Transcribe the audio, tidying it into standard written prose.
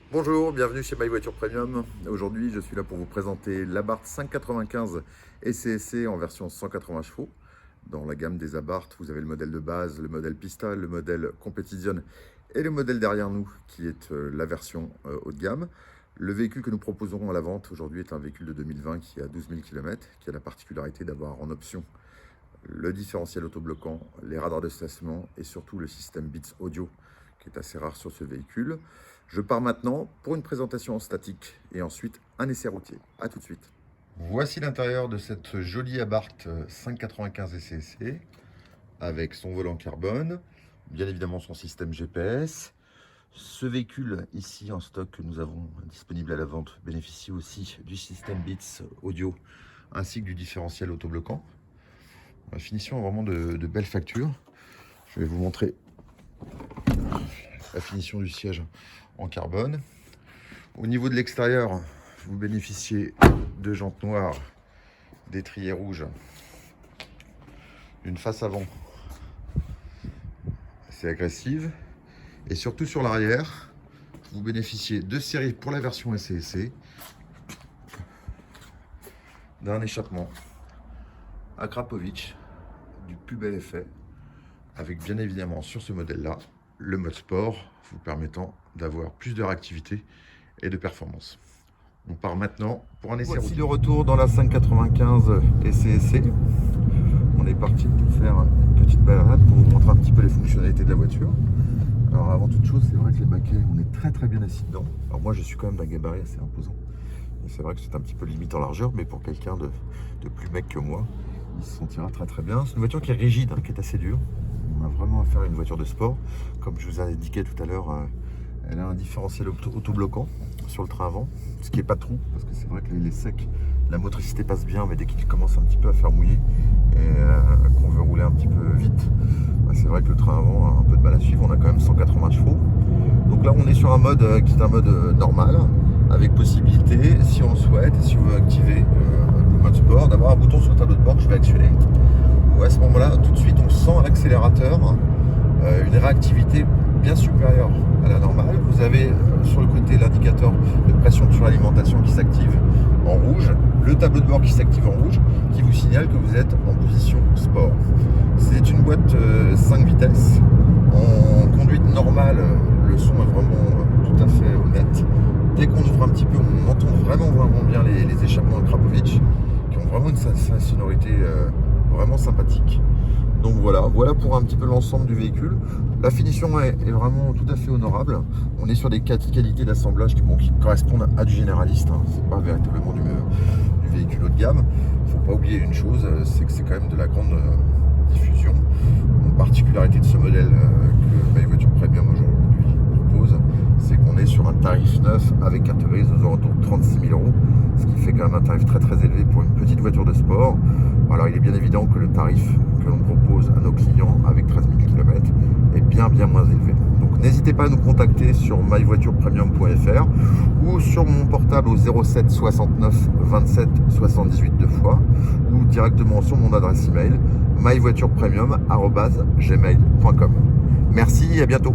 Bonjour, bienvenue chez My Voiture Premium. Aujourd'hui, je suis là pour vous présenter l'Abarth 595 SCSC en version 180 chevaux. Dans la gamme des Abarth, vous avez le modèle de base, le modèle Pista, le modèle Competition et le modèle derrière nous qui est la version haut de gamme. Le véhicule que nous proposons à la vente aujourd'hui est un véhicule de 2020 qui a 12 000 km, qui a la particularité d'avoir en option le différentiel autobloquant, les radars de stationnement et surtout le système Beats Audio qui est assez rare sur ce véhicule. Je pars maintenant pour une présentation en statique et ensuite un essai routier. A tout de suite. Voici l'intérieur de cette jolie Abarth 595 SCSC avec son volant carbone, bien évidemment son système GPS. Ce véhicule ici en stock que nous avons disponible à la vente bénéficie aussi du système Beats Audio ainsi que du différentiel autobloquant. La finition est vraiment de belle facture. Je vais vous montrer la finition du siège en carbone. Au niveau de l'extérieur, vous bénéficiez de jantes noires, d'étriers rouges, d'une face avant assez agressive, et surtout sur l'arrière, vous bénéficiez de série pour la version SCSC d'un échappement à Krapovic du plus bel effet, avec bien évidemment sur ce modèle-là le mode sport vous permettant d'avoir plus de réactivité et de performance. On part maintenant pour un essai routier. Voici le retour dans la 595 SCSC. On est parti pour faire une petite balade pour vous montrer un petit peu les fonctionnalités de la voiture. Alors avant toute chose, c'est vrai que les baquets, on est très bien assis dedans. Alors moi je suis quand même d'un gabarit assez imposant. Et c'est vrai que c'est un petit peu limite en largeur, mais pour quelqu'un de plus mec que moi, il se sentira très bien. C'est une voiture qui est rigide, qui est assez dure. On a vraiment affaire à une voiture de sport. Comme je vous ai indiqué tout à l'heure, elle a un différentiel autobloquant sur le train avant, ce qui n'est pas trop, parce que c'est vrai que les secs, la motricité passe bien, mais dès qu'il commence un petit peu à faire mouiller et qu'on veut rouler un petit peu vite, c'est vrai que le train avant a un peu de mal à suivre. On a quand même 180 chevaux. Donc là, on est sur un mode qui est un mode normal, avec possibilité, si on le souhaite, et si on veut activer le mode sport, d'avoir un bouton sur le tableau de bord que je vais actionner. Où à ce moment-là, tout de suite, on sent à l'accélérateur une réactivité bien supérieure à la normale. Vous avez sur le côté l'indicateur de pression de suralimentation qui s'active en rouge, le tableau de bord qui s'active en rouge, qui vous signale que vous êtes en position sport. C'est une boîte 5 vitesses. En conduite normale, le son est vraiment tout à fait honnête. Dès qu'on ouvre un petit peu, on entend vraiment bien les échappements de Krapovic, qui ont vraiment une sonorité vraiment sympathique. Donc voilà pour un petit peu l'ensemble du véhicule. La finition est vraiment tout à fait honorable. On est sur des qualités d'assemblage qui correspondent à du généraliste. C'est pas véritablement du véhicule haut de gamme. Il ne faut pas oublier une chose, c'est que c'est quand même de la grande diffusion. Une particularité de ce modèle que My Voiture Premium aujourd'hui propose, c'est qu'on est sur un tarif neuf avec un tarif aux alentours de 36 000 €, ce qui fait quand même un tarif très élevé pour une petite voiture de sport. Alors il est bien évident que le tarif que l'on propose à nos clients avec 13 000 km est bien moins élevé. Donc n'hésitez pas à nous contacter sur myvoiturepremium.fr ou sur mon portable au 07 69 27 78 deux fois, ou directement sur mon adresse email myvoiturepremium@gmail.com. Merci et à bientôt.